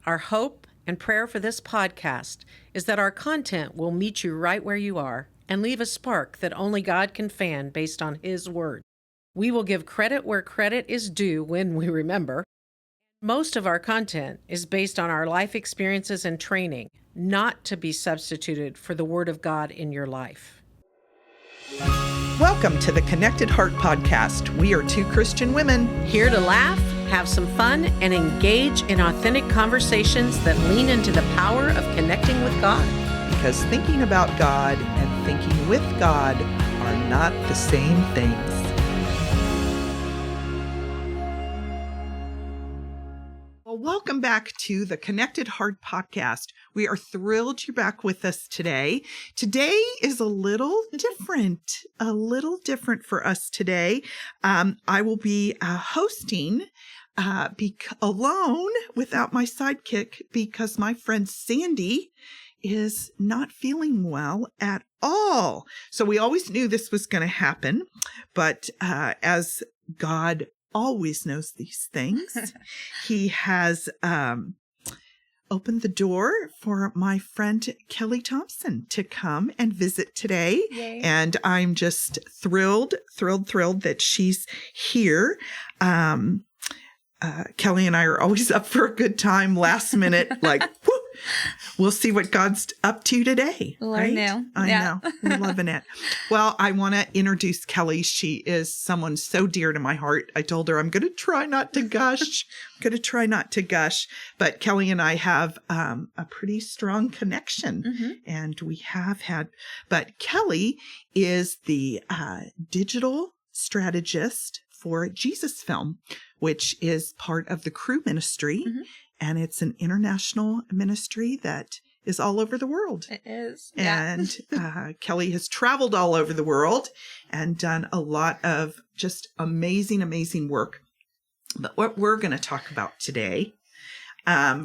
Our hope and prayer for this podcast is that our content will meet you right where you are and leave a spark that only God can fan based on His Word. We will give credit where credit is due when we remember. Most of our content is based on our life experiences and training, not to be substituted for the Word of God in your life. Welcome to the Connected Heart Podcast. We are two Christian women Here to laugh, have some fun, and engage in authentic conversations that lean into the power of connecting with God. because thinking about God and thinking with God are not the same things. Well, welcome back to the Connected Heart Podcast. We are thrilled you're back with us today. Today is a little different for us today. I will be hosting alone without my sidekick because my friend Sandi is not feeling well at all. So we always knew this was going to happen, but as God always knows these things, He has opened the door for my friend Kellie Thompson to come and visit today. Yay. And I'm just thrilled that she's here. Kellie and I are always up for a good time, last minute, like, whoop, we'll see what God's up to today. Lord knew. I know. We're loving it. Well, I want to introduce Kellie. She is someone so dear to my heart. I told her I'm going to try not to gush. But Kellie and I have a pretty strong connection. Mm-hmm. And we have had. But Kellie is the digital strategist for Jesus Film, which is part of the Crew Ministry. Mm-hmm. And it's an international ministry that is all over the world. It is. And Kellie has traveled all over the world and done a lot of just amazing work. But what we're going to talk about today,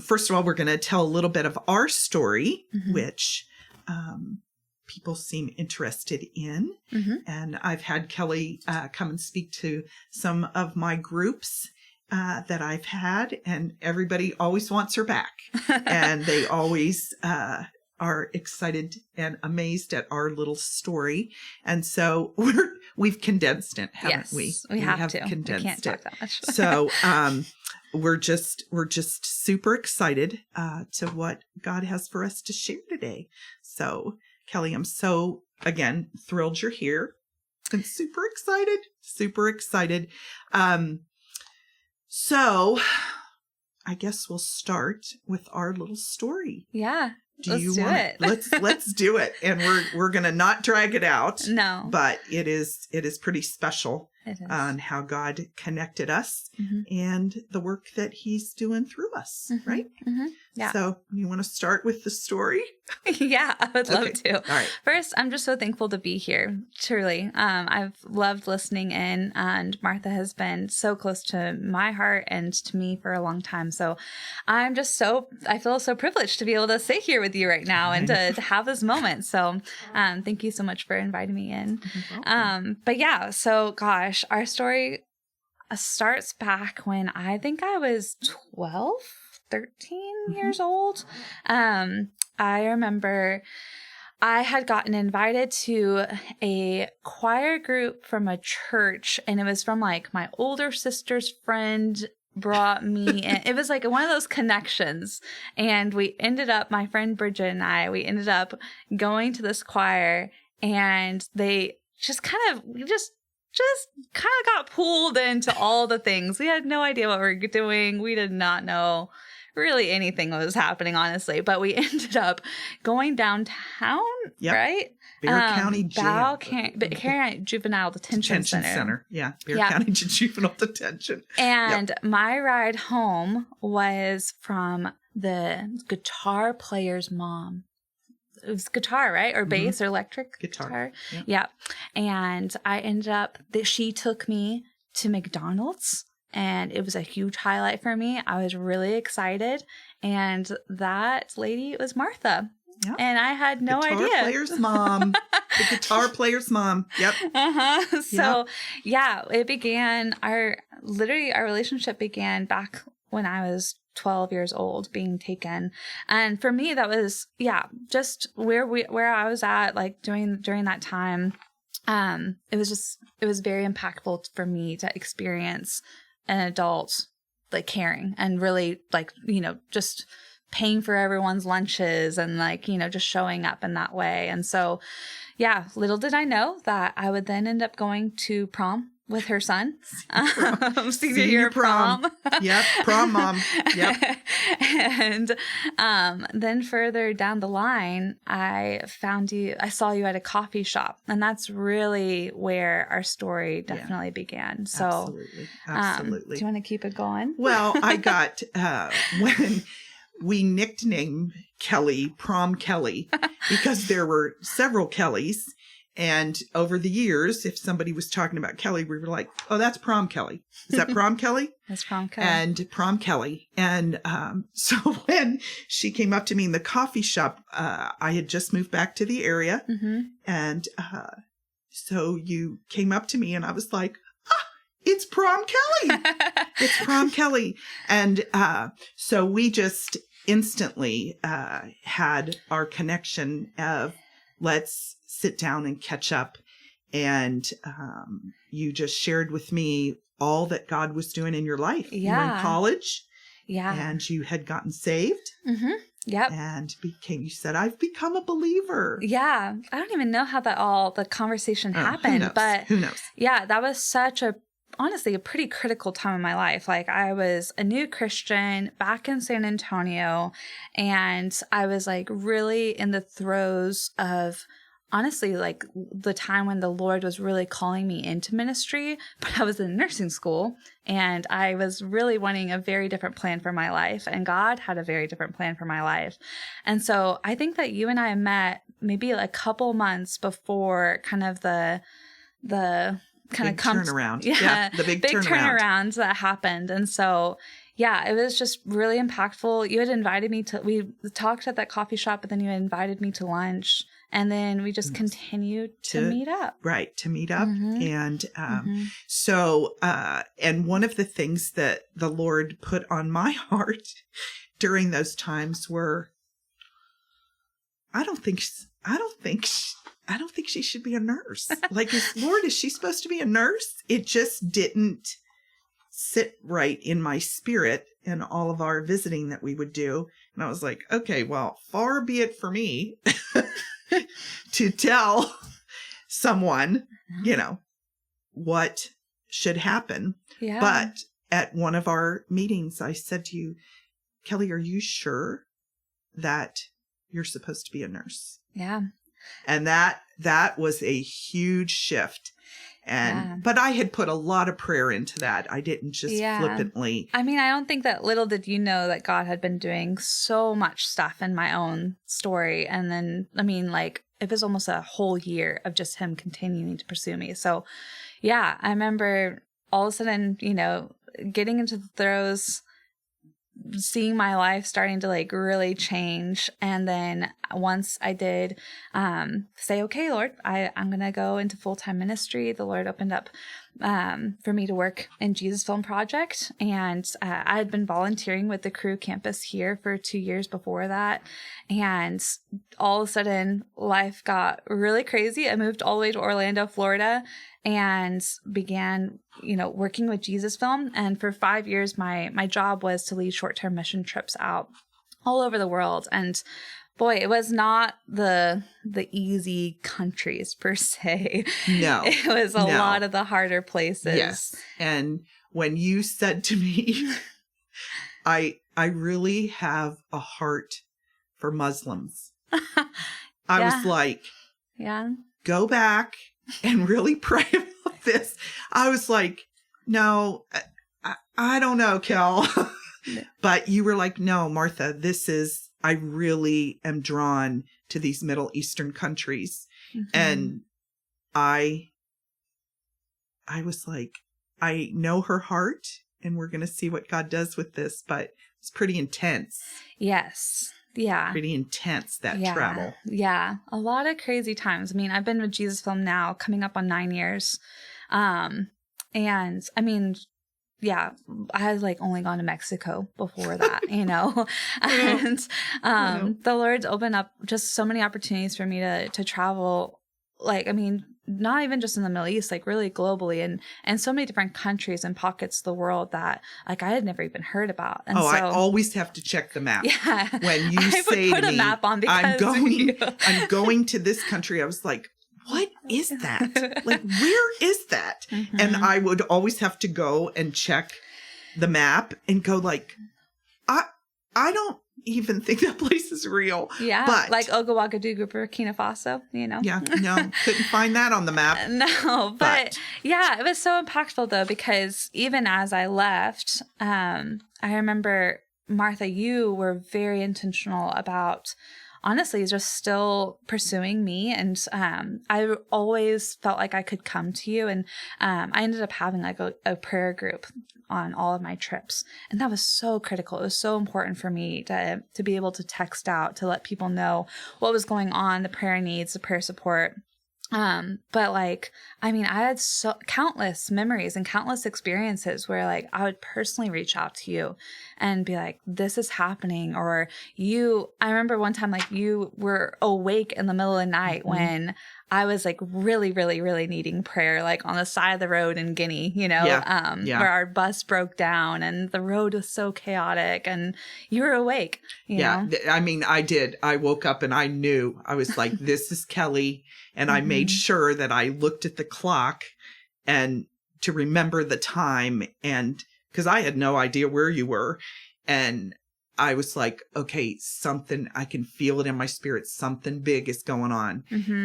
first of all, we're going to tell a little bit of our story, Mm-hmm. which people seem interested in. Mm-hmm. And I've had Kellie come and speak to some of my groups that I've had, and everybody always wants her back. And they always are excited and amazed at our little story. And so we've condensed it, haven't we? We have to. Condensed we can't it. talk that much. So we're just super excited to what God has for us to share today. So Kellie, I'm so, again, thrilled you're here and super excited. So I guess we'll start with our little story. Yeah. Let's do it. Let's do it. And we're going to not drag it out. No. But it is pretty special It is. on how God connected us Mm-hmm. and the work that He's doing through us, Mm-hmm. right? Mm-hmm. Yeah. So you want to start with the story? Yeah, I would love Okay. to. All right. First, I'm just so thankful to be here. Truly. I've loved listening in, and Martha has been so close to my heart and to me for a long time. So I feel so privileged to be able to sit here with you right now and to have this moment. So thank you so much for inviting me in. But yeah, so gosh, our story starts back when I think I was 13 years old. I remember I had gotten invited to a choir group from a church, and it was from like my older sister's friend brought me in. It was like one of those connections. And my friend Bridget and I ended up going to this choir, and they just kind of got pulled into all the things. We had no idea what we were doing. We did not know really anything was happening, honestly. But we ended up going downtown, Yep. right? Bear County Jail. Bear County Juvenile Detention Center. Yeah, Bear County Juvenile Detention. And my ride home was from the guitar player's mom. It was guitar, right? Or bass or electric guitar. Yeah. And I ended up, she took me to McDonald's, and it was a huge highlight for me. I was really excited. And that lady was Martha. Yep. And I had no idea. Guitar player's mom. The guitar player's mom. Yep. Uh-huh. So, yeah, it began, our relationship began back when I was 12 years old being taken. And for me, that was, just where I was at, like during that time. It was very impactful for me to experience an adult like caring and really like, just paying for everyone's lunches and like, just showing up in that way. And so, little did I know that I would then end up going to prom with her son. Senior year prom. Yep. Prom mom. Yep. And then further down the line, I saw you at a coffee shop. And that's really where our story definitely began. So Absolutely. Do you want to keep it going? Well, I got, when we nicknamed Kellie Prom Kellie, because there were several Kellies. And over the years, if somebody was talking about Kellie, we were like, oh, that's Prom Kellie. Is that Prom Kellie? That's Prom Kellie. And Prom Kellie. And so when she came up to me in the coffee shop, I had just moved back to the area. Mm-hmm. And so you came up to me and I was like, it's Prom Kellie. It's Prom Kellie. And so we just instantly had our connection of let's sit down and catch up. And you just shared with me all that God was doing in your life. Yeah. You were in college. Yeah. And you had gotten saved. Mm-hmm. Yep. And you said, I've become a believer. Yeah. I don't even know how the conversation happened. But who knows? Yeah, that was honestly a pretty critical time in my life. Like I was a new Christian back in San Antonio, and I was like really in the throes of honestly, like the time when the Lord was really calling me into ministry, but I was in nursing school and I was really wanting a very different plan for my life, and God had a very different plan for my life. And so I think that you and I met maybe a couple months before kind of the kind big of turnaround. Yeah, the big turnaround that happened. And so, it was just really impactful. You had invited me we talked at that coffee shop, but then you invited me to lunch. And then we just continued to meet up. Right, to meet up. Mm-hmm. And so, and one of the things that the Lord put on my heart during those times were, I don't think she should be a nurse. Like, Lord, is she supposed to be a nurse? It just didn't sit right in my spirit in all of our visiting that we would do. And I was like, okay, well, far be it for me to tell someone, what should happen. Yeah. But at one of our meetings, I said to you, Kellie, are you sure that you're supposed to be a nurse? Yeah. And that was a huge shift. But I had put a lot of prayer into that. I didn't just flippantly. I mean, I don't think that little did you know that God had been doing so much stuff in my own story. And then, I mean, like, it was almost a whole year of just him continuing to pursue me. So, I remember all of a sudden, getting into the throes, seeing my life starting to like really change. And then once I did say, okay, Lord, I'm going to go into full-time ministry, the Lord opened up for me to work in Jesus Film Project. And I had been volunteering with the Crew campus here for 2 years before that. And all of a sudden life got really crazy. I moved all the way to Orlando, Florida, and began, working with Jesus Film. And for 5 years, my job was to lead short-term mission trips out all over the world. And boy, it was not the easy countries per se. No. It was a lot of the harder places. Yes. And when you said to me, I really have a heart for Muslims. I was like, go back and really pray about this. I was like, no, I don't know, Kel. But you were like, no, Martha, I really am drawn to these Middle Eastern countries. Mm-hmm. And I was like, I know her heart and we're going to see what God does with this, but it's pretty intense. Yes. Yeah. Pretty intense, that travel. Yeah. A lot of crazy times. I mean, I've been with Jesus Film now coming up on 9 years. And I mean, yeah, I had like only gone to Mexico before that, you know, and the Lord's opened up just so many opportunities for me to travel. Like, I mean, not even just in the Middle East, like really globally, and so many different countries and pockets of the world that like I had never even heard about. And I always have to check the map. Yeah, When you say to me, a map on I'm going to this country, I was like, what is that? Like, where is that? Mm-hmm. And I would always have to go and check the map and go like, I don't even think that place is real. Yeah. But, like Ouagadougou, Burkina Faso, you know? Yeah. No, couldn't find that on the map. No. But yeah, it was so impactful though, because even as I left, I remember, Martha, you were very intentional about honestly just still pursuing me. And I always felt like I could come to you. And I ended up having like a prayer group on all of my trips. And that was so critical. It was so important for me to be able to text out, to let people know what was going on, the prayer needs, the prayer support. But like, I mean, I had countless memories and countless experiences where like I would personally reach out to you and be like, this is happening. Or I remember one time, like you were awake in the middle of the night when I was like really, really, really needing prayer, like on the side of the road in Guinea, you know, where our bus broke down and the road was so chaotic and you were awake. You know? I mean, I did. I woke up and I knew. I was like, this is Kellie. And I made sure that I looked at the clock and to remember the time, and because I had no idea where you were. And I was like, okay, something, I can feel it in my spirit. Something big is going on.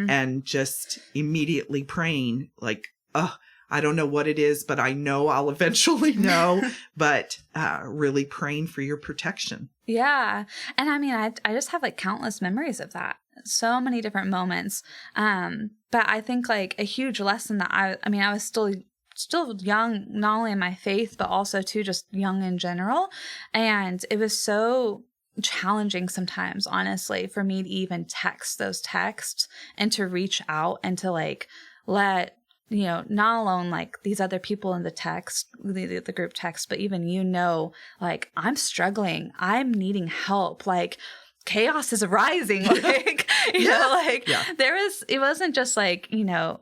And just immediately praying like, I don't know what it is, but I know I'll eventually know, but really praying for your protection. Yeah. And I mean, I just have like countless memories of that. So many different moments. But I think like a huge lesson that I mean, I was still young, not only in my faith, but also too just young in general. And it was so challenging sometimes, honestly, for me to even text those texts and to reach out and to like let, you know, not alone like these other people in the text, the group text, but even, you know, like I'm struggling, I'm needing help, like chaos is arising, like, you know, like it wasn't just like, you know,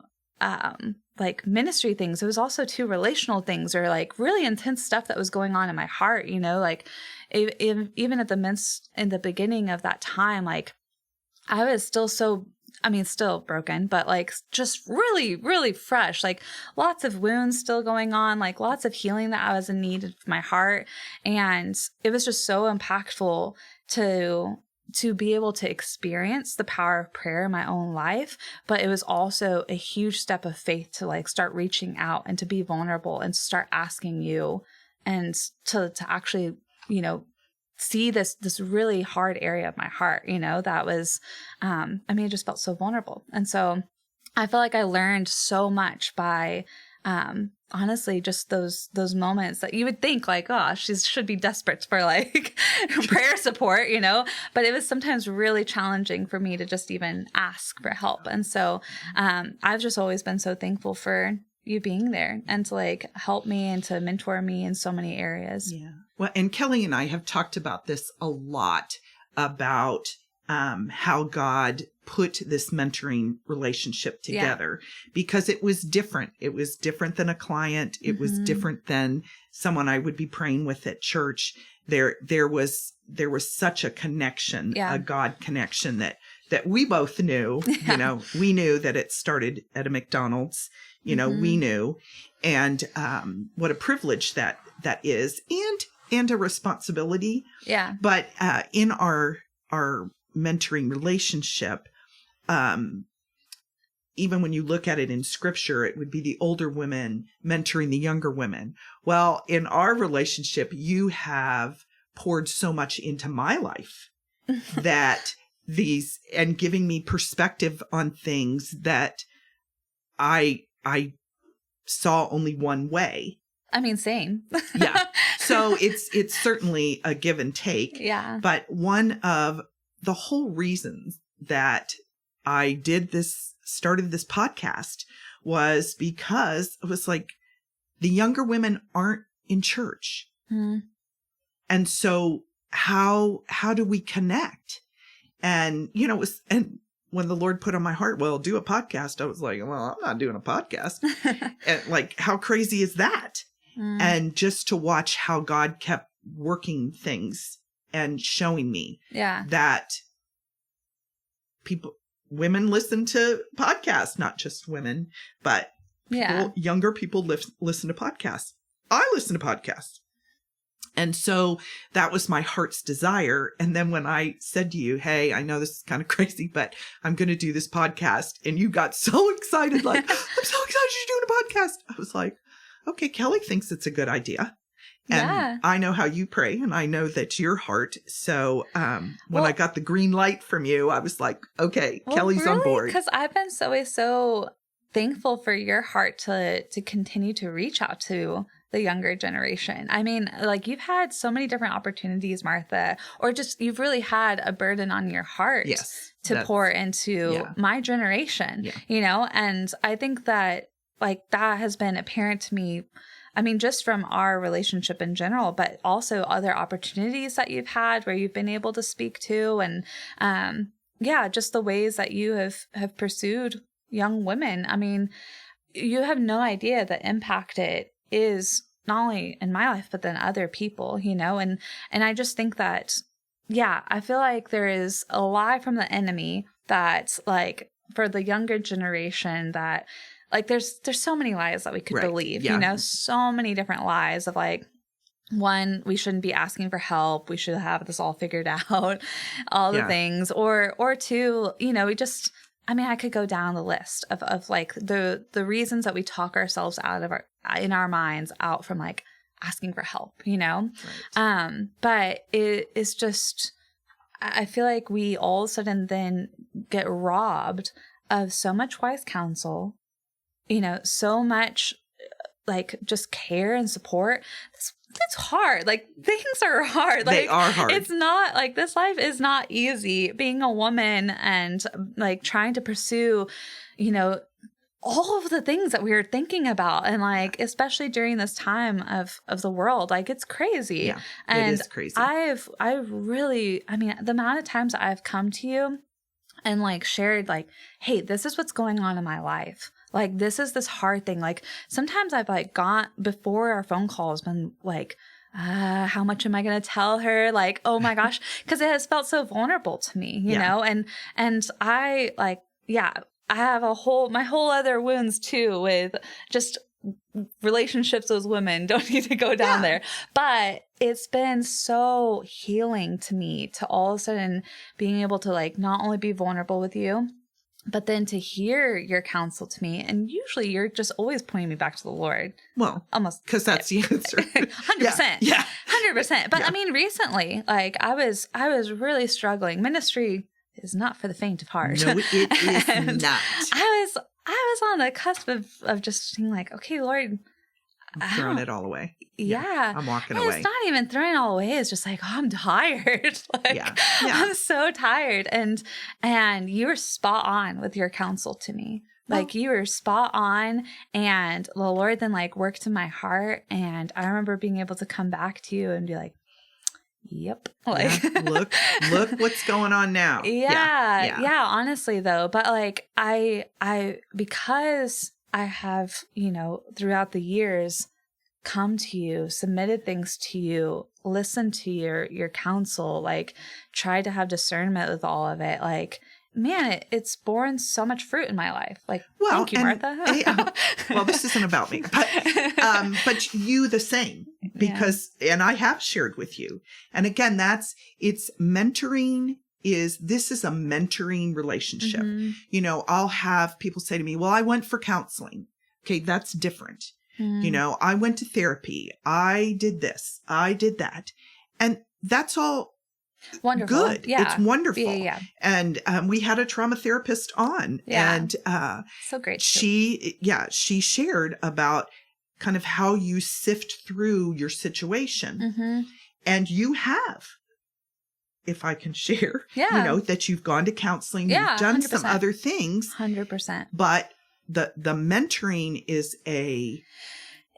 like ministry things. It was also too relational things or like really intense stuff that was going on in my heart, you know, like even in the beginning of that time, like I was still still broken, but like just really, really fresh, like lots of wounds still going on, like lots of healing that I was in need of my heart. And it was just so impactful to be able to experience the power of prayer in my own life. But it was also a huge step of faith to like start reaching out and to be vulnerable and to start asking you and to actually, you know, see this really hard area of my heart, you know, that was, I mean, it just felt so vulnerable. And so I feel like I learned so much by, honestly, just those moments that you would think like, oh, she should be desperate for like prayer support, you know, but it was sometimes really challenging for me to just even ask for help. And so, I've just always been so thankful for you being there and to like help me and to mentor me in so many areas. Yeah. Well, and Kellie and I have talked about this a lot, about how God put this mentoring relationship together, because it was different. It was different than a client. It was different than someone I would be praying with at church. There was such a connection, a God connection that we both knew. You know, we knew that it started at a McDonald's. You know, we knew, and what a privilege that is, and a responsibility. Yeah. But in our mentoring relationship, even when you look at it in scripture, it would be the older women mentoring the younger women. Well, in our relationship, you have poured so much into my life that and giving me perspective on things that I saw only one way. I mean, same. Yeah. So it's certainly a give and take. Yeah. But one of the whole reasons that I started this podcast was because it was like the younger women aren't in church. Mm-hmm. And so how do we connect? And, and when the Lord put on my heart, well, do a podcast, I was like, well, I'm not doing a podcast. And like, how crazy is that? And just to watch how God kept working things and showing me that women listen to podcasts, not just women, but younger people listen to podcasts. I listen to podcasts. And so that was my heart's desire. And then when I said to you, hey, I know this is kind of crazy, but I'm going to do this podcast. And you got so excited, like, I'm so excited you're doing a podcast. I was like, okay, Kellie thinks it's a good idea. And I know how you pray, and I know that's your heart. So when I got the green light from you, I was like, okay, Kellie's on board. Because I've been so thankful for your heart to continue to reach out to the younger generation. I mean, like, you've had so many different opportunities, Martha, or just you've really had a burden on your heart to pour into my generation, and I think that like that has been apparent to me. I mean, just from our relationship in general, but also other opportunities that you've had where you've been able to speak to, and just the ways that you have pursued young women. I mean, you have no idea the impact it is not only in my life, but then other people, and I just think that, I feel like there is a lie from the enemy that's like for the younger generation that like there's so many lies that we could believe, so many different lies of like, one, we shouldn't be asking for help. We should have this all figured out, all the things, or two, we just, I mean, I could go down the list of like the reasons that we talk ourselves out of in our minds out from like asking for help, Right. But it is just, I feel like we all of a sudden then get robbed of so much wise counsel, so much like just care and support. It's hard. Like, things are hard. Like, they are hard. It's not like this life is not easy. Being a woman and like trying to pursue, all of the things that we were thinking about, and like especially during this time of the world, like it's crazy. Yeah, and it is crazy. I've really, I mean, the amount of times I've come to you and like shared like, hey, this is what's going on in my life. Like, this is this hard thing. Like, sometimes I've like gone before our phone calls been like, how much am I going to tell her? Like, oh my gosh, because it has felt so vulnerable to me, you know? And I like, I have my whole other wounds too with just relationships with women. Don't need to go down there. But it's been so healing to me to all of a sudden being able to like not only be vulnerable with you, but then to hear your counsel to me. And usually you're just always pointing me back to the Lord. Well, almost because that's the answer. 100%. Yeah. 100%. But I mean, recently, like I was really struggling. Ministry is not for the faint of heart. No, it is not. I was on the cusp of just being like, okay, Lord, I'm throwing it all away. Yeah. I'm walking and away. It's not even throwing it all away. It's just like, oh, I'm tired. I'm so tired. And you were spot on with your counsel to me. Like, you were spot on. And the Lord then like worked in my heart. And I remember being able to come back to you and be like, yep. Like, look what's going on now. Yeah. Honestly though. But like, I because I have, throughout the years come to you, submitted things to you, listened to your counsel, like tried to have discernment with all of it. Like, man, it's borne so much fruit in my life. Like, thank you, Martha. Well, this isn't about me, but you the same, because, and I have shared with you. And again, it's mentoring. This is a mentoring relationship. Mm-hmm. I'll have people say to me, well, I went for counseling. Okay. That's different. Mm. I went to therapy. I did this. I did that. And that's all wonderful. Good. Yeah. It's wonderful. Yeah. And we had a trauma therapist on. Yeah. And so great. She shared about kind of how you sift through your situation. Mm-hmm. And you have. If I can share, that you've gone to counseling, you've done 100%. Some other things. 100%. But the mentoring is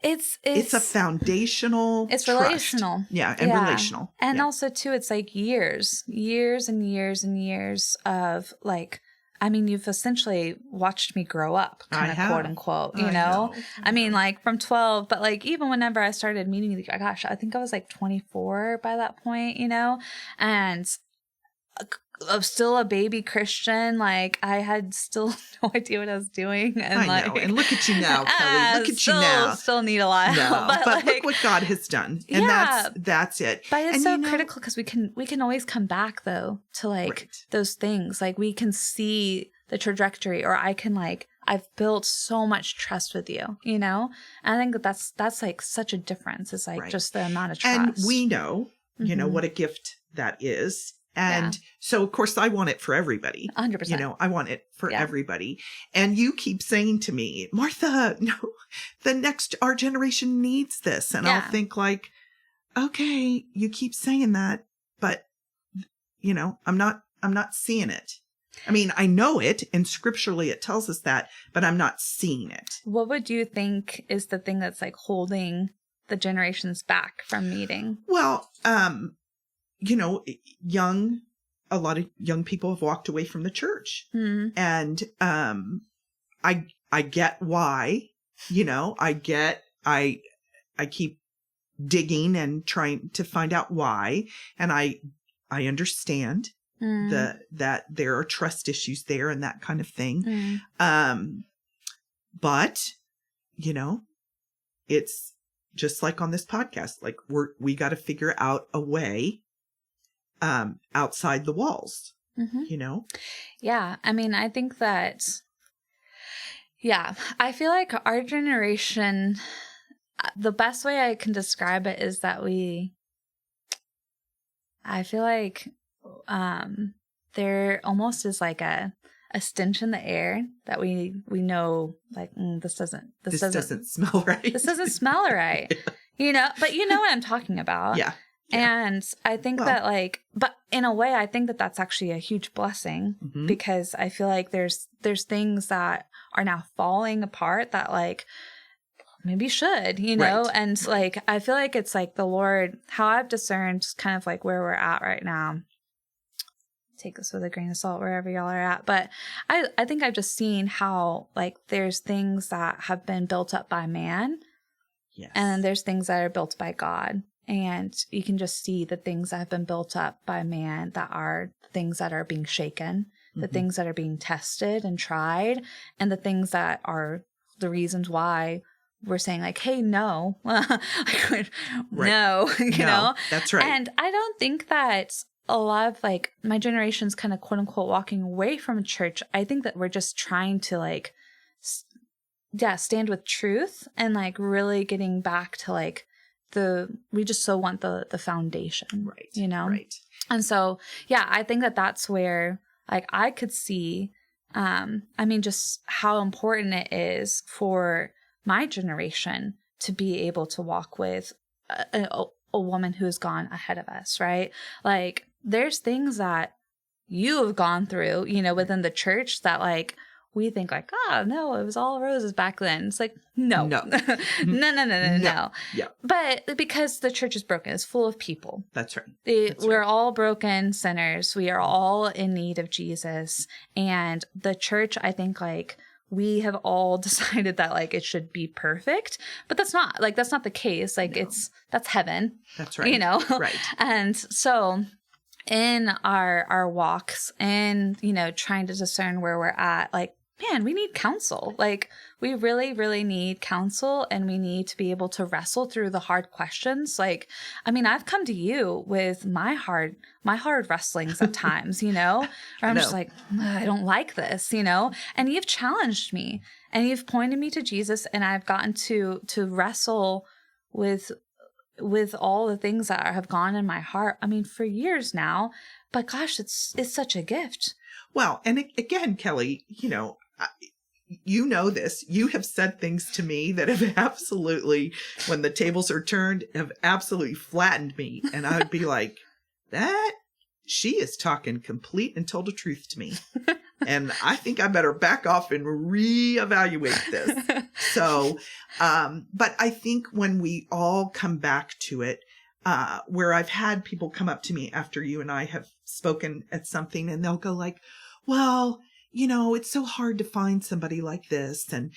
It's a foundational It's trust. relational. Yeah, and relational. And yeah. also too, it's like years and years of like, I mean, you've essentially watched me grow up, kind of quote unquote, you know? I mean, like from 12, but like even whenever I started meeting you, gosh, I think I was like 24 by that point, you know? And still a baby Christian, like I had still no idea what I was doing, and I know. And look at you now, Kellie. Look at you now. Still need a lot of help, but like, look what God has done, and that's it. But it's and so critical because we can always come back though to like those things. Like we can see the trajectory, or I can like I've built so much trust with you, you know. And I think that's like such a difference. It's like just the amount of trust, and we know, you know, what a gift that is. And so, of course, I want it for everybody. 100%. You know, I want it for everybody. And you keep saying to me, Martha, no, our generation needs this. And I'll think like, okay, you keep saying that, but, you know, I'm not seeing it. I mean, I know it, and scripturally it tells us that, but I'm not seeing it. What would you think is the thing that's like holding the generations back from meeting? Well, you know, a lot of young people have walked away from the church. Mm-hmm. And I get why, you know, I keep digging and trying to find out why. And I understand that there are trust issues there and that kind of thing. But, you know, it's just like on this podcast, like we got to figure out a way outside the walls, you know? Yeah. I mean, I think that, I feel like our generation, the best way I can describe it is that I feel like there almost is like a stench in the air that we know, like, this doesn't smell right. This doesn't smell right. You know, but you know what I'm talking about. Yeah. And I think that like, but in a way, I think that that's actually a huge blessing because I feel like there's things that are now falling apart that like maybe should, you know, and like, I feel like it's like the Lord, how I've discerned kind of like where we're at right now. Take this with a grain of salt wherever y'all are at. But I think I've just seen how like there's things that have been built up by man. Yes. And there's things that are built by God. And you can just see the things that have been built up by man that are things that are being shaken, the things that are being tested and tried, and the things that are the reasons why we're saying like, hey, no, no, you know? That's right. And I don't think that a lot of like my generation's kind of quote unquote walking away from church. I think that we're just trying to like, stand with truth and like really getting back to like, we just so want the foundation, right? You know? Right. And so, I think that that's where like I could see, I mean, just how important it is for my generation to be able to walk with a woman who has gone ahead of us, right? Like there's things that you have gone through, you know, within the church that like, we think like, no, it was all roses back then. It's like, no. No. Yeah. But because the church is broken, it's full of people. That's right. We're all broken sinners. We are all in need of Jesus. And the church, I think like we have all decided that like it should be perfect, but that's not the case. Like that's heaven. That's right. You know? Right. And so in our walks and, you know, trying to discern where we're at, like, man, we need counsel. Like we really, really need counsel, and we need to be able to wrestle through the hard questions. Like, I mean, I've come to you with my hard wrestlings at times, you know, where I'm just like, I don't like this, you know, and you've challenged me and you've pointed me to Jesus, and I've gotten to wrestle with all the things that have gone in my heart. I mean, for years now, but gosh, it's such a gift. Well, and again, Kellie, you know this. You have said things to me that have absolutely, when the tables are turned, have absolutely flattened me. And I would be like, she is talking complete and total truth to me. and I think I better back off and reevaluate this. So, but I think when we all come back to it, where I've had people come up to me after you and I have spoken at something, and they'll go like, well, it's so hard to find somebody like this. And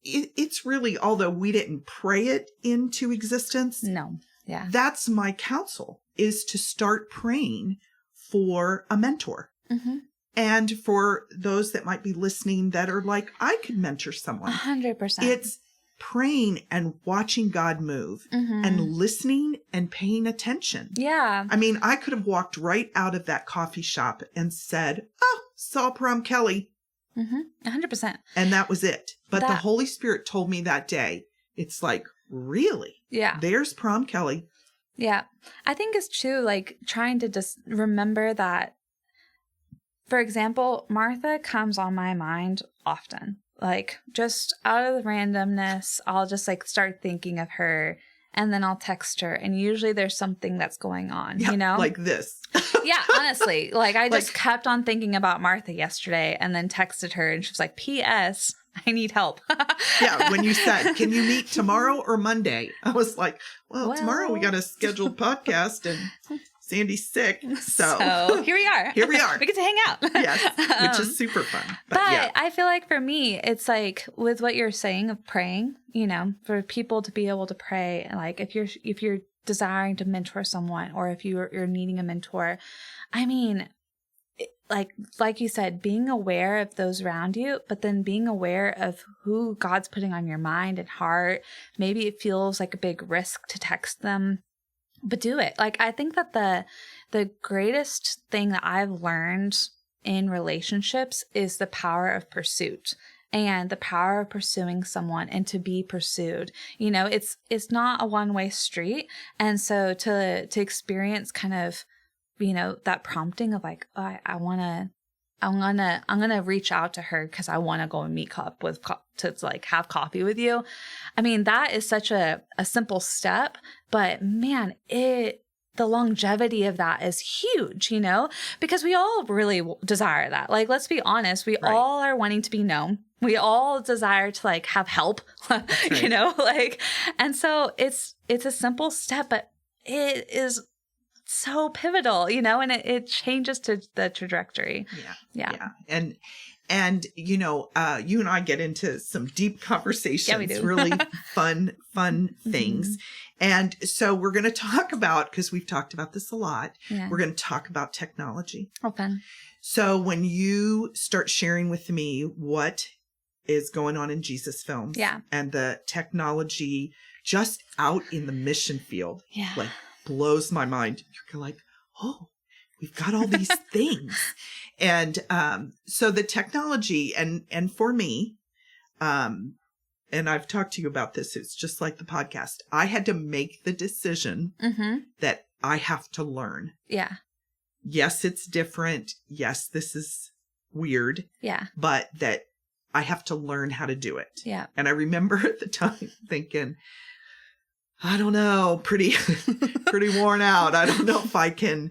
it's really, although we didn't pray it into existence. No. Yeah. That's my counsel, is to start praying for a mentor. Mm-hmm. And for those that might be listening that are like, I could mentor someone. 100%. It's praying and watching God move and listening and paying attention. Yeah. I mean, I could have walked right out of that coffee shop and said, oh, saw Prom Kellie. 100%. And that was it. But the Holy Spirit told me that day, it's like, really? Yeah. There's Prom Kellie. Yeah. I think it's true, like trying to just remember that, for example, Martha comes on my mind often. Like just out of the randomness, I'll just like start thinking of her, and then I'll text her, and usually there's something that's going on, like this. Yeah, honestly, like I just kept on thinking about Martha yesterday, and then texted her, and she was like, P.S. I need help. Yeah, when you said, can you meet tomorrow or Monday? I was like, well, tomorrow we got a scheduled podcast, and Sandy's sick. So here we are. Here we are. We get to hang out. Yes, which is super fun. But I feel like for me, it's like with what you're saying of praying, for people to be able to pray, like if you're desiring to mentor someone, or if you're needing a mentor, I mean, like you said, being aware of those around you, but then being aware of who God's putting on your mind and heart. Maybe it feels like a big risk to text them, but do it. Like, I think that the greatest thing that I've learned in relationships is the power of pursuit and the power of pursuing someone and to be pursued. It's not a one-way street. And so to experience kind of, that prompting of like, oh, I'm going to reach out to her because I want to go and meet up to like have coffee with you. I mean, that is such a simple step, but man, the longevity of that is huge, because we all really desire that. Like, let's be honest. We all are wanting to be known. We all desire to like have help, and so it's a simple step, but it is so pivotal, and it changes to the trajectory. Yeah. And you and I get into some deep conversations. Yeah, we do. Really fun things. And so we're going to talk about, because we've talked about this a lot, we're going to talk about technology. Oh, fun. So when you start sharing with me what is going on in Jesus Films and the technology just out in the mission field, like blows my mind. You're like, oh, we've got all these things. And so the technology, and for me, and I've talked to you about this, it's just like the podcast. I had to make the decision that I have to learn. Yeah. Yes, it's different. Yes, this is weird. Yeah. But that I have to learn how to do it. Yeah. And I remember at the time thinking, I don't know, pretty worn out. I don't know if I can,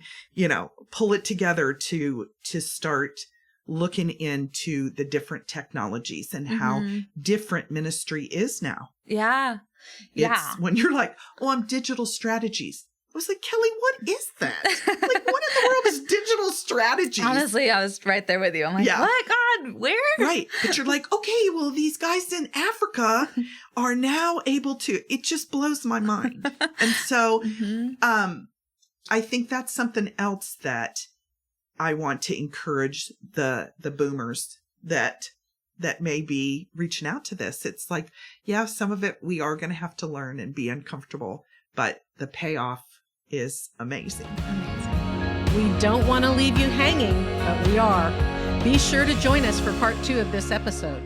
pull it together to start looking into the different technologies and how different ministry is now. Yeah. It's when you're like, oh, I'm digital strategies. I was like, Kellie, what is that? Like, what in the world is digital strategies? Honestly, I was right there with you. I'm like, what? God, where? Right. But you're like, okay, well, these guys in Africa are now able to, it just blows my mind. And so I think that's something else that I want to encourage the boomers that may be reaching out to this. It's like, some of it we are going to have to learn and be uncomfortable, but the payoff is amazing. We don't want to leave you hanging, but we are. Be sure to join us for part 2 of this episode.